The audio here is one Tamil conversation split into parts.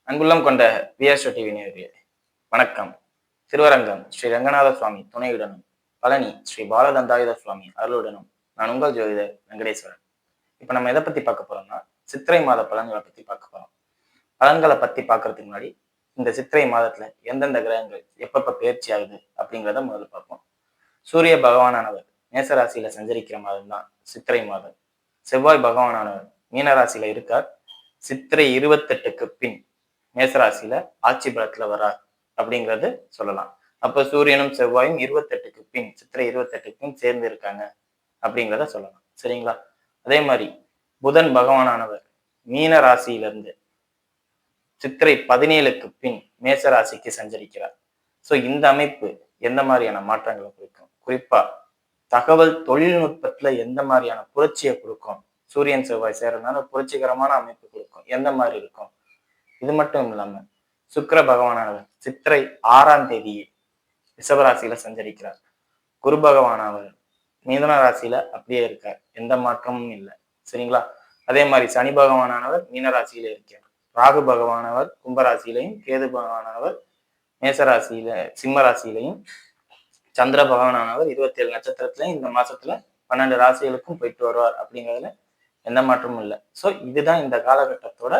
அன்புள்ளம் கொண்ட விஎஸ்ஓ டிவி நேயர்களே வணக்கம். திருவரங்கம் ஸ்ரீ ரங்கநாத சுவாமி துணையுடனும் பழனி ஸ்ரீ பாலதந்தாயுத சுவாமி அருளுடனும் நான் உங்கள் ஜோதிடர் வெங்கடேஸ்வரன். இப்ப நம்ம எதை பத்தி பார்க்க போறோம்னா சித்திரை மாத பலன்களை பத்தி பார்க்க போறோம். பலன்களை பத்தி பார்க்கறதுக்கு முன்னாடி இந்த சித்திரை மாதத்துல எந்தெந்த கிரகங்கள் எப்பப்ப பயிற்சி ஆகுது அப்படிங்கிறத முதல்ல பார்ப்போம். சூரிய பகவானானவர் மேசராசியில சஞ்சரிக்கிற மாதம் தான் சித்திரை மாதம். செவ்வாய் பகவானானவர் மீனராசியில இருக்கார். சித்திரை 28க்கு பின் மேசராசியில ஆட்சி பலத்துல வரார் அப்படிங்கிறது சொல்லலாம். அப்ப சூரியனும் செவ்வாயும் 28க்கு பின் சித்திரை 28க்கு பின் சேர்ந்து இருக்காங்க அப்படிங்கிறத சொல்லலாம். சரிங்களா? அதே மாதிரி புதன் பகவானானவர் மீன ராசியிலிருந்து சித்திரை 17க்கு பின் மேச ராசிக்கு சஞ்சரிக்கிறார். ஸோ இந்த அமைப்பு எந்த மாதிரியான மாற்றங்களை குறிக்கும்? குறிப்பா தகவல் தொழில்நுட்பத்துல எந்த மாதிரியான புரட்சியை கொடுக்கும்? சூரியன் செவ்வாய் சேர்றதுனால புரட்சிகரமான அமைப்பு கொடுக்கும். எந்த மாதிரி இருக்கும்? இது மட்டும் இல்லாம சுக்கிர பகவானவர் சித்திரை 6ஆம் தேதியே ரிஷபராசியில சஞ்சரிக்கிறார். குரு பகவானவர் மிதுன ராசியில அப்படியே இருக்கார். எந்த மாற்றமும் இல்லை. சரிங்களா? அதே மாதிரி சனி பகவானவர் மீன ராசியில இருக்கார். ராகு பகவானவர் கும்பராசியிலையும், கேது பகவானவர் மேசராசியில சிம்ம ராசியிலையும், சந்திர பகவானவர் 27 நட்சத்திரத்திலையும் இந்த மாசத்துல 12 ராசிகளுக்கும் போயிட்டு வருவார். அப்படிங்கிறதுல எந்த மாற்றமும் இல்லை. ஸோ இதுதான் இந்த காலகட்டத்தோட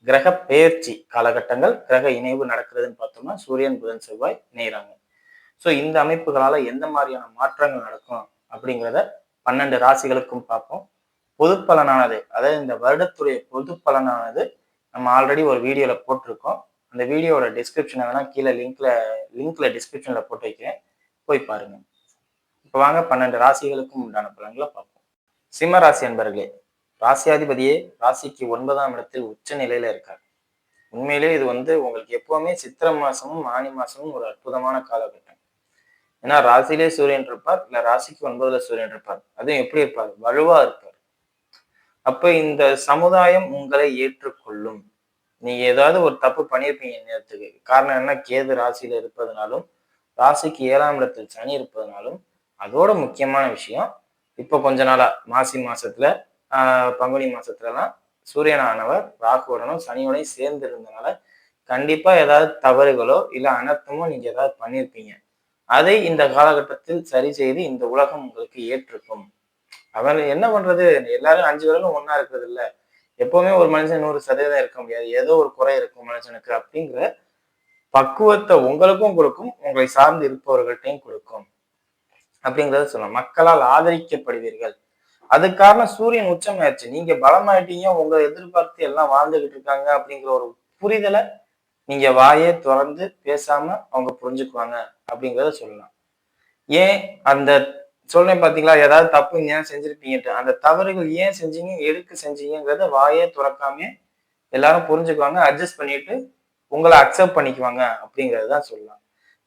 கிரக பெயர்ச்சி காலகட்டங்கள். கிரக இணைவு நடக்கிறதுன்னு பார்த்தோம்னா சூரியன் புதன் செவ்வாய் இணைகிறாங்க. ஸோ இந்த அமைப்புகளால எந்த மாதிரியான மாற்றங்கள் நடக்கும் அப்படிங்கிறத 12 ராசிகளுக்கும் பார்ப்போம். பொது பலனானது, அதாவது இந்த வருடத்துடைய பொது பலனானது நம்ம ஆல்ரெடி ஒரு வீடியோல போட்டிருக்கோம். அந்த வீடியோட டிஸ்கிரிப்ஷனை வேணா கீழே லிங்க்ல டிஸ்கிரிப்ஷன்ல போட்டு வைக்கிறேன், போய் பாருங்க. இப்போ வாங்க 12 ராசிகளுக்கும் உண்டான பலன்களை பார்ப்போம். சிம்ம ராசி அன்பர்களே, ராசியாதிபதியே ராசிக்கு 9ஆம் இடத்தில் உச்ச நிலையில இருக்கார். உண்மையிலே இது உங்களுக்கு எப்பவுமே சித்திரை மாசமும் ஆனி மாசமும் ஒரு அற்புதமான காலகட்டம். ஏன்னா ராசியிலே சூரியன் இருப்பார், இல்ல ராசிக்கு 9ல சூரியன் இருப்பார். அதுவும் எப்படி இருப்பார்? வலுவா இருப்பார். அப்ப இந்த சமுதாயம் உங்களை ஏற்றுக்கொள்ளும். நீங்க ஏதாவது ஒரு தப்பு பண்ணியிருப்பீங்க நேரத்துக்கு. காரணம் என்ன? கேது ராசியில இருப்பதனாலும், ராசிக்கு 7ஆம் இடத்தில் சனி இருப்பதனாலும். அதோட முக்கியமான விஷயம், இப்ப கொஞ்ச நாளா மாசி மாசத்துல பங்குனி மாசத்துலலாம் சூரியனானவர் ராகுவுடனும் சனியோடையும் சேர்ந்து இருந்தனால கண்டிப்பா ஏதாவது தவறுகளோ இல்ல அனர்த்தமோ நீங்க ஏதாவது பண்ணியிருப்பீங்க. அதை இந்த காலகட்டத்தில் சரி செய்து இந்த உலகம் உங்களுக்கு ஏற்றுக்கும். அவர் என்ன பண்றது? எல்லாரும் 5 பேரும் ஒன்னா இருக்கிறது இல்ல. எப்பவுமே ஒரு மனுஷன் 100% இருக்க முடியாது. ஏதோ ஒரு குறை இருக்கும் மனுஷனுக்கு. அப்படிங்கிற பக்குவத்தை உங்களுக்கும் கொடுக்கும், உங்களை சார்ந்து இருப்பவர்கள்ட்டையும் கொடுக்கும் அப்படிங்கிறத சொல்லலாம். மக்களால் ஆதரிக்கப்படுவீர்கள். அதுக்கு காரணம் சூரியன் உச்சமாயிருச்சு. நீங்க பலமாயிட்டீங்க, உங்க எதிர்பார்த்து எல்லாம் வாழ்ந்துகிட்டு இருக்காங்க அப்படிங்கிற ஒரு புரிதலை நீங்க வாயே திறந்து பேசாம அவங்க புரிஞ்சுக்குவாங்க அப்படிங்கிறத சொல்லலாம். ஏன் அந்த சொல்றேன் பாத்தீங்களா? ஏதாவது தப்பு ஏன் செஞ்சிருப்பீங்கட்டு, அந்த தவறுகள் ஏன் செஞ்சீங்க, எதுக்கு செஞ்சீங்கிறத வாயே துறக்காம எல்லாரும் புரிஞ்சுக்குவாங்க, அட்ஜஸ்ட் பண்ணிட்டு உங்களை அக்செப்ட் பண்ணிக்குவாங்க அப்படிங்கிறதுதான் சொல்லலாம்.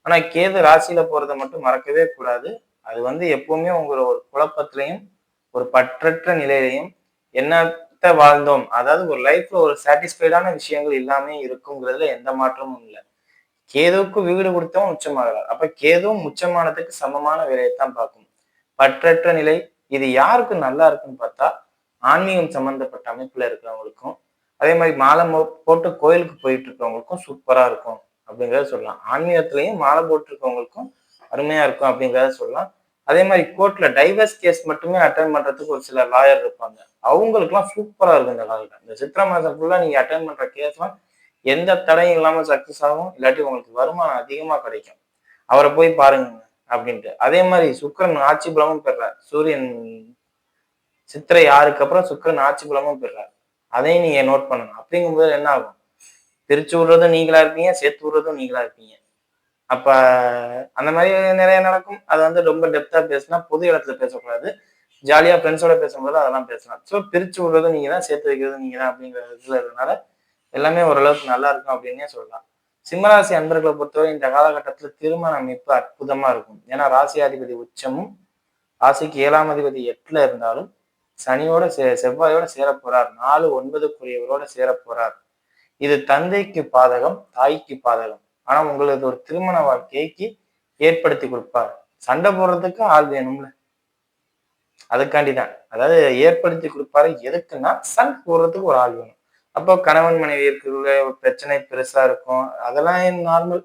ஆனா கேது ராசியில போறதை மட்டும் மறக்கவே கூடாது. அது எப்பவுமே உங்களை ஒரு குழப்பத்திலையும் ஒரு பற்றற்ற நிலையிலையும் என்னத்த வாழ்ந்தோம், அதாவது ஒரு லைஃப்ல ஒரு சாட்டிஸ்ஃபைடான விஷயங்கள் எல்லாமே இருக்குங்கிறதுல எந்த மாற்றமும் இல்லை. கேதுவுக்கு வீடு கொடுத்தவன் உச்சமாகிறார். அப்ப கேதுவும் உச்சமானதுக்கு சமமான வேலையைத்தான் பார்க்கும். பற்றற்ற நிலை. இது யாருக்கு நல்லா இருக்குன்னு பார்த்தா ஆன்மீகம் சம்பந்தப்பட்ட அமைப்புல இருக்கிறவங்களுக்கும், அதே மாதிரி மாலை போட்டு கோயிலுக்கு போயிட்டு இருக்கவங்களுக்கும் சூப்பரா இருக்கும் அப்படிங்கிறத சொல்லலாம். ஆன்மீகத்திலையும் மாலை போட்டு இருக்கவங்களுக்கும் அருமையா இருக்கும் அப்படிங்கிறத சொல்லலாம். அதே மாதிரி கோர்ட்ல டைவர்ஸ் கேஸ் மட்டுமே அட்டன் பண்றதுக்கு ஒரு சில லாயர் இருப்பாங்க. அவங்களுக்கு எல்லாம் சூப்பரா இருக்கும் இந்த காலத்துல. இந்த சித்திரை மாசம் ஃபுல்லா நீங்க அட்டன் பண்ற கேஸ் எல்லாம் எந்த தடையும் இல்லாம சக்சஸ் ஆகும். இல்லாட்டி உங்களுக்கு வருமானம் அதிகமா கிடைக்கும். அவரை போய் பாருங்க அப்படின்ட்டு. அதே மாதிரி சுக்கிரன் ஆட்சி பலமும் பெறார். சூரியன் சித்திரை 6க்கு அப்புறம் சுக்கிரன் ஆட்சி பலமும் பெறார். அதையும் நீங்க நோட் பண்ணணும். அப்படிங்கும்போது என்ன ஆகும்? பிரிச்சு விடுறதும் நீங்களா இருப்பீங்க, சேர்த்து விடுறதும் நீங்களா இருப்பீங்க. அப்ப அந்த மாதிரி நிறைய நடக்கும். அது ரொம்ப டெப்தா பேசினா பொது இடத்துல பேசக்கூடாது. ஜாலியா ஃப்ரெண்ட்ஸோட பேசும்போது அதெல்லாம் பேசலாம். ஸோ பிரிச்சு விடுறதும் நீங்க தான், சேர்த்து வைக்கிறதும் நீங்க தான் அப்படிங்கிற இதுல இருக்கிறதுனால எல்லாமே ஓரளவுக்கு நல்லா இருக்கும் அப்படின்னே சொல்லலாம். சிம்மராசி அன்பர்களை பொறுத்தவரை இந்த காலகட்டத்துல திருமண அமைப்பு அற்புதமா இருக்கும். ஏன்னா ராசியாதிபதி உச்சமும், ராசிக்கு 7ஆம் அதிபதி 8ல இருந்தாலும் சனியோட செவ்வாயோட சேர போறார். 4 9க்குரியவரோட சேர போறார். இது தந்தைக்கு பாதகம், தாய்க்கு பாதகம். ஆனா உங்களுக்கு ஒரு திருமண வாழ்க்கைக்கு ஏற்படுத்தி கொடுப்பார். சண்டை போடுறதுக்கு ஆள் வேணும்ல, அதுக்காண்டிதான். அதாவது ஏற்படுத்தி கொடுப்பாரு. எதுக்குன்னா சண்டை போடுறதுக்கு ஒரு ஆள் வேணும். அப்போ கணவன் மனைவி இருக்கிற பிரச்சனை பெருசா இருக்கும். அதெல்லாம் நார்மல்.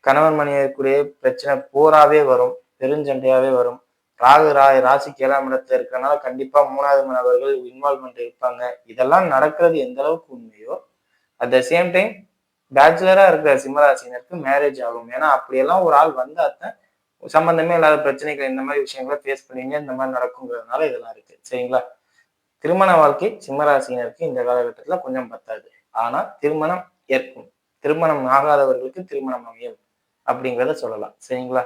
கணவன் மனைவிக்குரிய பிரச்சனை போராவே வரும். பெருஞ்சண்டையாவே வரும். ராசிக்கு 7ஆம் இடத்துல இருக்கிறனால கண்டிப்பா 3வது நபர்கள் இன்வால்வ்மெண்ட் இருப்பாங்க. இதெல்லாம் நடக்கிறது எந்த அளவுக்கு உண்மையோ, அட் த சேம் டைம் பேச்சுலரா இருக்கிற சிம்மராசினருக்கு மேரேஜ் ஆகும். ஏன்னா அப்படியெல்லாம் ஒரு ஆள் வந்தாத்தான் சம்பந்தமே இல்லாத பிரச்சனைகள் இந்த மாதிரி விஷயங்களை ஃபேஸ் பண்ணீங்க, இந்த மாதிரி நடக்குங்கிறதுனால இதெல்லாம் இருக்கு. சரிங்களா? திருமண வாழ்க்கை சிம்மராசினருக்கு இந்த காலகட்டத்துல கொஞ்சம் பத்தாது. ஆனா திருமணம் ஏற்கும். திருமணம் ஆகாதவர்களுக்கு திருமணம் அமையும் அப்படிங்கிறத சொல்லலாம். சரிங்களா?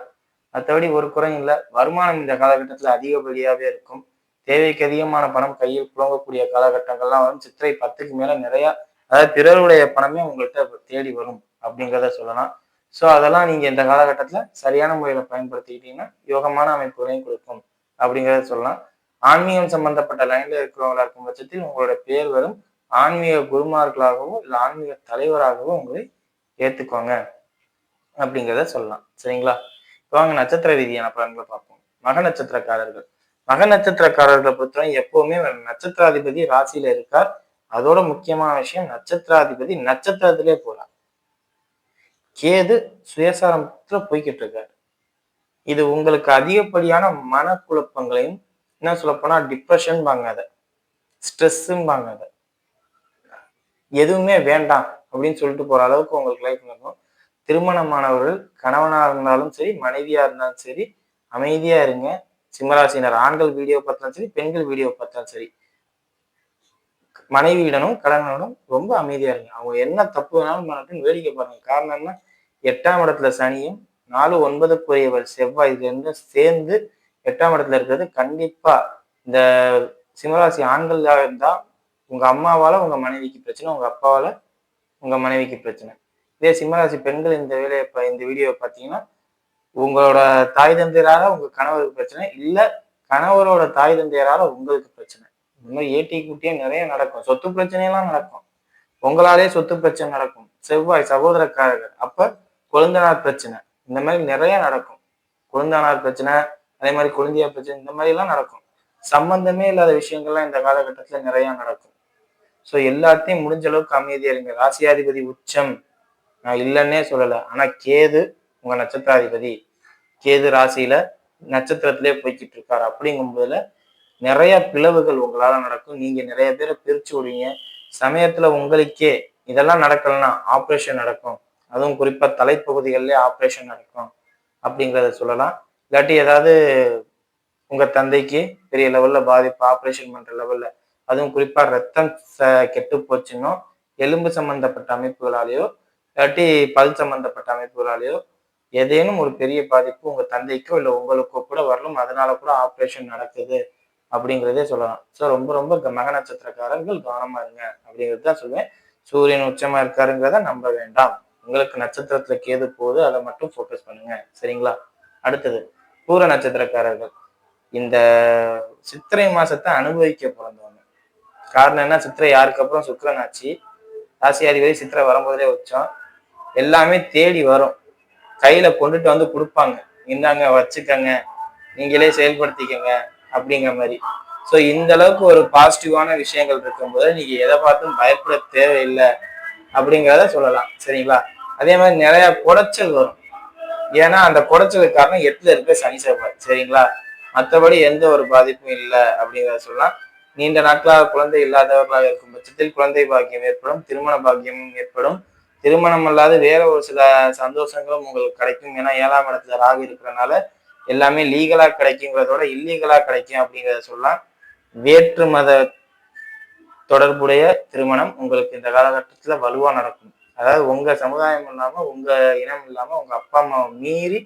மற்றபடி ஒரு குறையும் இல்லை. வருமானம் இந்த காலகட்டத்துல அதிகப்படியாவே இருக்கும். தேவைக்கு அதிகமான பணம் கையில் புழங்கக்கூடிய காலகட்டங்கள்லாம் வரும். சித்திரை 10க்கு மேல நிறைய, அதாவது பிறருடைய பணமே உங்கள்கிட்ட தேடி வரும் அப்படிங்கிறத சொல்லலாம். ஸோ அதெல்லாம் நீங்க இந்த காலகட்டத்துல சரியான முறையில பயன்படுத்திக்கிட்டீங்கன்னா யோகமான அமைப்புகளையும் கொடுக்கும் அப்படிங்கிறத சொல்லலாம். ஆன்மீகம் சம்பந்தப்பட்ட லைன்ல இருக்கிறவங்களா இருக்கும் பட்சத்தில் உங்களோட பேர் வரும். ஆன்மீக குருமார்களாகவோ இல்லை ஆன்மீக தலைவராகவோ உங்களை ஏத்துக்கோங்க அப்படிங்கிறத சொல்லலாம். சரிங்களா? வாங்க நட்சத்திர ரீதியான பலன்களை பார்ப்போம். மக நட்சத்திரக்காரர்கள். மக நட்சத்திரக்காரர்களை பொறுத்தவரை எப்பவுமே நட்சத்திராதிபதி ராசியில இருக்கார். அதோட முக்கியமான விஷயம் நட்சத்திராதிபதி நட்சத்திரத்திலே போறார். கேது சுயசாரத்துல போய்கிட்டு இருக்காரு. இது உங்களுக்கு அதிகப்படியான மனக்குழப்பங்களையும், என்ன சொல்ல போனா டிப்ரெஷன் பாங்க, அதை ஸ்ட்ரெஸ்ஸும் பாங்க, அதை எதுவுமே வேண்டாம் அப்படின்னு சொல்லிட்டு போற அளவுக்கு உங்களுக்கு லைஃப் இருக்கும். திருமணமானவர்கள் கணவனா இருந்தாலும் சரி, மனைவியா இருந்தாலும் சரி, அமைதியா இருங்க. சிம்மராசினர் ஆண்கள் வீடியோ பார்த்தாலும் சரி, பெண்கள் வீடியோ பார்த்தாலும் சரி, மனைவியிடனும் கணவனிடம் ரொம்ப அமைதியா இருங்க. அவங்க என்ன தப்பு வேணாலும் பண்ணட்டும், வேடிக்கை பாருங்க. காரணம் என்ன? 8ஆம் இடத்துல சனியும் 4 9க்குரியவர் செவ்வாய் இது ரெண்டும் சேர்ந்து 8ஆம் இடத்துல இருக்கிறது. கண்டிப்பா இந்த சிம்மராசி ஆண்களா இருந்தா உங்க அம்மாவால உங்க மனைவிக்கு பிரச்சனை, உங்க அப்பாவால உங்க மனைவிக்கு பிரச்சனை. இதே சிம்மராசி பெண்கள் இந்த வேலையை இந்த வீடியோவை பார்த்தீங்கன்னா உங்களோட தாய் தந்தையரால உங்க கணவருக்கு பிரச்சனை, இல்ல கணவரோட தாய் தந்தையரால உங்களுக்கு பிரச்சனை. இந்த மாதிரி ஏட்டி குட்டியே நிறைய நடக்கும். சொத்து பிரச்சனையெல்லாம் நடக்கும். உங்களாலே சொத்து பிரச்சனை நடக்கும். செவ்வாய் சகோதரக்காரர்கள், அப்ப கொழுந்தனார் பிரச்சனை, இந்த மாதிரி நிறைய நடக்கும். கொழுந்தனார் பிரச்சனை, அதே மாதிரி குழந்தையார் பிரச்சனை, இந்த மாதிரி எல்லாம் நடக்கும். சம்பந்தமே இல்லாத விஷயங்கள்லாம் இந்த காலகட்டத்துல நிறைய நடக்கும். ஸோ எல்லாத்தையும் முடிஞ்ச அளவுக்கு அமைதியா இருங்க. ராசியாதிபதி உச்சம் நான் இல்லைன்னே சொல்லலை. ஆனா கேது உங்க நட்சத்திராதிபதி, கேது ராசியில நட்சத்திரத்திலே போய்கிட்டு இருக்காரு. அப்படிங்கும் போதுல நிறைய பிளவுகள் உங்களால நடக்கும். நீங்க நிறைய பேரை பிரிச்சு விடுவீங்க. சமயத்துல உங்களுக்கே இதெல்லாம் நடக்கலன்னா ஆப்ரேஷன் நடக்கும். அதுவும் குறிப்பா தலைப்பகுதிகளிலே ஆப்ரேஷன் நடக்கும் அப்படிங்கிறத சொல்லலாம். இல்லாட்டி ஏதாவது உங்க தந்தைக்கு பெரிய லெவல்ல பாதிப்பு, ஆப்ரேஷன் பண்ற லெவல்ல, அதுவும் குறிப்பா ரத்தம் கெட்டு போச்சுன்னோ, எலும்பு சம்பந்தப்பட்ட அமைப்புகளாலேயோ, இல்லாட்டி பல் சம்பந்தப்பட்ட அமைப்புகளாலேயோ ஏதேனும் ஒரு பெரிய பாதிப்பு உங்க தந்தைக்கோ இல்லை உங்களுக்கோ கூட வரலாம். அதனால கூட ஆப்ரேஷன் நடக்குது அப்படிங்கிறதே சொல்லலாம். ஸோ ரொம்ப ரொம்ப மக நட்சத்திரக்காரர்கள் கவனமா இருங்க அப்படிங்கிறது தான் சொல்லுவேன். சூரியன் உச்சமா இருக்காருங்கிறத நம்ப வேண்டாம். உங்களுக்கு நட்சத்திரத்துல கேது போகுது, அதை மட்டும் ஃபோக்கஸ் பண்ணுங்க. சரிங்களா? அடுத்தது பூர நட்சத்திரக்காரர்கள். இந்த சித்திரை மாசத்தை அனுபவிக்க பிறந்தவங்க. காரணம் என்ன? சித்திரை யாருக்கு அப்புறம் சுக்கிரன் ஆச்சு. ராசியாதிபதி சித்திரை வரும்போதே உச்சம். எல்லாமே தேடி வரும். கையில கொண்டுட்டு வந்து கொடுப்பாங்க. இந்தாங்க வச்சுக்கங்க, நீங்களே செயல்படுத்திக்கங்க அப்படிங்கிற மாதிரி. ஸோ இந்த அளவுக்கு ஒரு பாசிட்டிவான விஷயங்கள் இருக்கும்போது நீங்க எதை பார்த்தும் பயப்பட தேவையில்லை அப்படிங்கிறத சொல்லலாம். சரிங்களா? அதே மாதிரி நிறைய குடைச்சல் வரும். ஏன்னா அந்த குடைச்சலுக்கு காரணம் 8ல இருக்க சனி செவ்வாய். சரிங்களா? மற்றபடி எந்த ஒரு பாதிப்பும் இல்லை அப்படிங்கிறத சொல்லலாம். நீண்ட நாட்களாக குழந்தை இல்லாதவர்களாக இருக்கும் பட்சத்தில் குழந்தை பாக்கியம் ஏற்படும், திருமண பாக்கியமும் ஏற்படும். திருமணம் அல்லாத வேற ஒரு சில சந்தோஷங்களும் உங்களுக்கு கிடைக்கும். ஏன்னா 7ஆம் இடத்துல ராகு இருக்கிறனால எல்லாமே லீகலா கிடைக்குங்கிறதோட இல்லீகலா கிடைக்கும் அப்படிங்கிறத சொல்லலாம். வேற்று மத தொடர்புடைய திருமணம் உங்களுக்கு இந்த காலகட்டத்துல வலுவா நடக்கும். அதாவது உங்க சமுதாயம் இல்லாம, உங்க இனம் இல்லாம, உங்க அப்பா அம்மாவை மீறி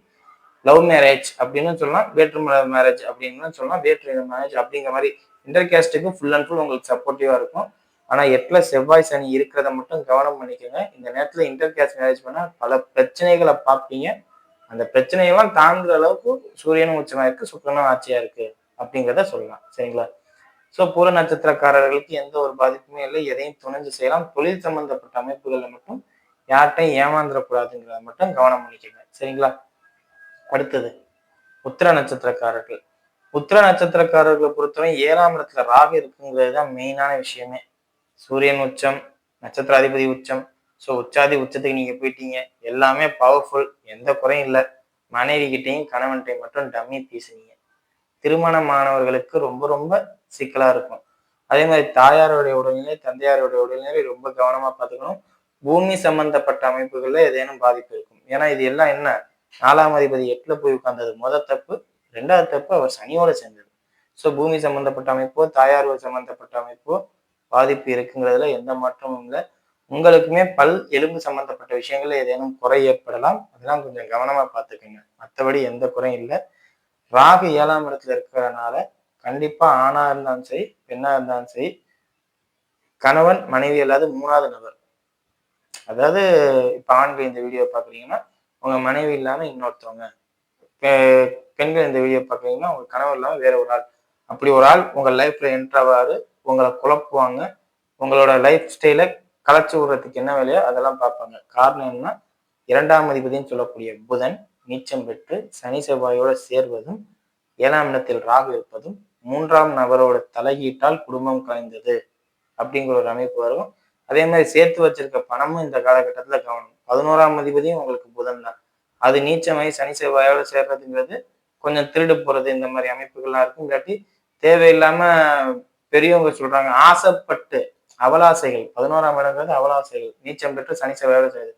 லவ் மேரேஜ் அப்படின்னு சொல்லலாம், வேற்று மத மேரேஜ் அப்படின்னு சொல்லலாம், வேற்று இன மேரேஜ் அப்படிங்கிற மாதிரி இன்டர்கேஸ்டுக்கு ஃபுல் அண்ட் ஃபுல் உங்களுக்கு சப்போர்ட்டிவா இருக்கும். ஆனா 8ல செவ்வாய் சனி இருக்கிறத மட்டும் கவனம் பண்ணிக்கோங்க. இந்த நேரத்துல இன்டர்கேஸ்ட் மேரேஜ் பண்ணா பல பிரச்சனைகளை பார்ப்பீங்க. அந்த பிரச்சனையெல்லாம் தாங்குற அளவுக்கு சூரியனும் உச்சமா இருக்கு, சுக்கிரனும் ஆட்சியா இருக்கு அப்படிங்கிறத சொல்லலாம். சரிங்களா? ஸோ பூர நட்சத்திரக்காரர்களுக்கு எந்த ஒரு பாதிப்புமே இல்லை. எதையும் துணைஞ்சு செய்யலாம். தொழில் சம்பந்தப்பட்ட அமைப்புகள்ல மட்டும் யார்கிட்டையும் ஏமாந்துடக்கூடாதுங்கிறத மட்டும் கவனம் பண்ணிக்கோங்க. சரிங்களா? அடுத்தது உத்திர நட்சத்திரக்காரர்கள். உத்திர நட்சத்திரக்காரர்களை பொறுத்தவரை 7ஆம் இடத்துல ராகு இருக்குங்கிறது தான் மெயினான விஷயமே. சூரியன் உச்சம், நட்சத்திராதிபதி உச்சம். ஸோ உச்சாதி உச்சத்துக்கு நீங்க போயிட்டீங்க. எல்லாமே பவர்ஃபுல். எந்த குறையும் இல்லை. மனைவி கிட்டையும் கணவன்கிட்டையும் மட்டும் டம்மி பேசுனீங்க. திருமணமானவர்களுக்கு ரொம்ப ரொம்ப சிக்கலா இருக்கும். அதே மாதிரி தாயாருடைய உடல்நிலை, தந்தையாருடைய உடல்நிலை ரொம்ப கவனமா பார்த்துக்கணும். பூமி சம்பந்தப்பட்ட அமைப்புகள்ல ஏதேனும் பாதிப்பு இருக்கும். ஏன்னா இது எல்லாம் என்ன, 4ஆம் அதிபதி 8ல போய் உட்கார்ந்தது முதல் தப்பு. 2வது தப்பு அவர் சனியோட சேர்ந்தது. ஸோ பூமி சம்பந்தப்பட்ட அமைப்போ, தாயார் சம்பந்தப்பட்ட அமைப்போ பாதிப்பு இருக்குங்கிறதுல எந்த மாற்றமும் இல்லை. உங்களுக்குமே பல், எலும்பு சம்பந்தப்பட்ட விஷயங்கள்ல ஏதேனும் குறை ஏற்படலாம். அதெல்லாம் கொஞ்சம் கவனமா பார்த்துக்கோங்க. மற்றபடி எந்த குறையும் இல்லை. ராகு 7ஆம் இடத்துல இருக்கிறதுனால கண்டிப்பா ஆணா இருந்தாலும் சரி, பெண்ணா இருந்தாலும் சரி, கணவன் மனைவி அல்லாது 3வது நபர், அதாவது இப்ப ஆண்கள் இந்த வீடியோ பாக்குறீங்கன்னா உங்க மனைவி இல்லாம இன்னொருத்தவங்க, பெண்கள் இந்த வீடியோ பாக்குறீங்கன்னா உங்க கணவர் இல்லாம வேற ஒரு ஆள், அப்படி ஒரு ஆள் உங்க லைஃப்ல என்ட்ராவாரு, உங்களை குழப்புவாங்க, உங்களோட லைஃப் ஸ்டைலை கலைச்சு விடுறதுக்கு என்ன வேலையோ அதெல்லாம் பார்ப்பாங்க. காரணம் என்னன்னா, 2ஆம் அதிபதினு சொல்லக்கூடிய புதன் நீச்சம் பெற்று சனி செவ்வாயோட சேர்வதும், 7ஆம் இடத்தில் ராகு இருப்பதும், 3ஆம் நபரோட தலையீட்டால் குடும்பம் கலைந்தது அப்படிங்கிற ஒரு அமைப்பு வரும். அதே மாதிரி சேர்த்து வச்சிருக்க பணமும் இந்த காலகட்டத்துல கவனம். 11ஆம் அதிபதியும் உங்களுக்கு புதன் தான். அது நீச்சமாய் சனி செவ்வாயோட சேர்றதுங்கிறது கொஞ்சம் திருடு போறது இந்த மாதிரி அமைப்புகள்லாம் இருக்கும். இல்லாட்டி தேவையில்லாம பெரியவங்க சொல்றாங்க ஆசைப்பட்டு, அவலாசைகள், 11ஆம் இடங்கிறது அவலாசைகள் நீச்சம் பெற்று சனி செவ்வாயோட சேருது.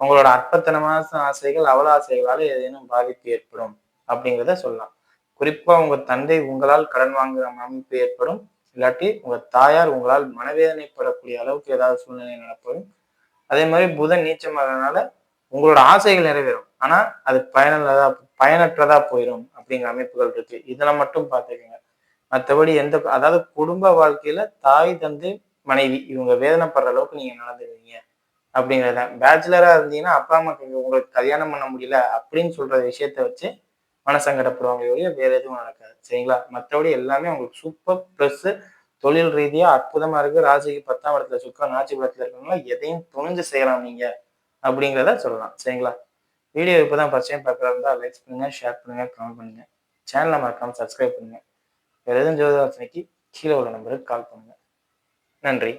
உங்களோட அற்பத்தனமான ஆசைகள், அவலாசைகளால ஏதேனும் பாதிப்பு ஏற்படும் அப்படிங்கிறத சொல்லலாம். குறிப்பா உங்க தந்தை உங்களால் கடன் வாங்குற அமைப்பு ஏற்படும். இல்லாட்டி உங்க தாயார் உங்களால் மனவேதனைப்படக்கூடிய அளவுக்கு ஏதாவது சூழ்நிலை நடப்படும். அதே மாதிரி புதன் நீச்சமாகறதுனால உங்களோட ஆசைகள் நிறைவேறும். ஆனா அது பயனற்றதா போயிடும் அப்படிங்கிற அமைப்புகள் இருக்கு. இதெல்லாம் மட்டும் பார்த்துக்கோங்க. மற்றபடி அதாவது குடும்ப வாழ்க்கையில தாய், தந்தை, மனைவி இவங்க வேதனைப்படுற அளவுக்கு நீங்க நடந்துருவீங்க அப்படிங்கிறதான். பேச்சுலரா இருந்தீங்கன்னா அப்பா அம்மாக்கு உங்களுக்கு கல்யாணம் பண்ண முடியல அப்படின்னு சொல்ற விஷயத்த வச்சு மனசங்கடப்படுவாங்க ஒழிய வேற எதுவும் நடக்காது. சரிங்களா? மற்றபடி எல்லாமே உங்களுக்கு சூப்பர். பிளஸ் தொழில் ரீதியா அற்புதமா இருக்கு. ராசிக்கு 10ஆம் இடத்துல சுக்கிரன் ஆட்சி பலத்துல இருக்கவங்க எதையும் துணிஞ்சு செய்யலாம் நீங்க அப்படிங்கிறத சொல்லலாம். சரிங்களா? வீடியோ இப்பதான் ஃபர்ஸ்ட் டைம் பார்க்கறதா இருந்தா லைக் பண்ணுங்க, ஷேர் பண்ணுங்க, கமெண்ட் பண்ணுங்க. சேனலை மறக்காம சப்ஸ்கிரைப் பண்ணுங்க. வேற எதுவும் ஜோதிட ஆலோசனைக்கு கீழே உள்ள நம்பருக்கு கால் பண்ணுங்க. நன்றி.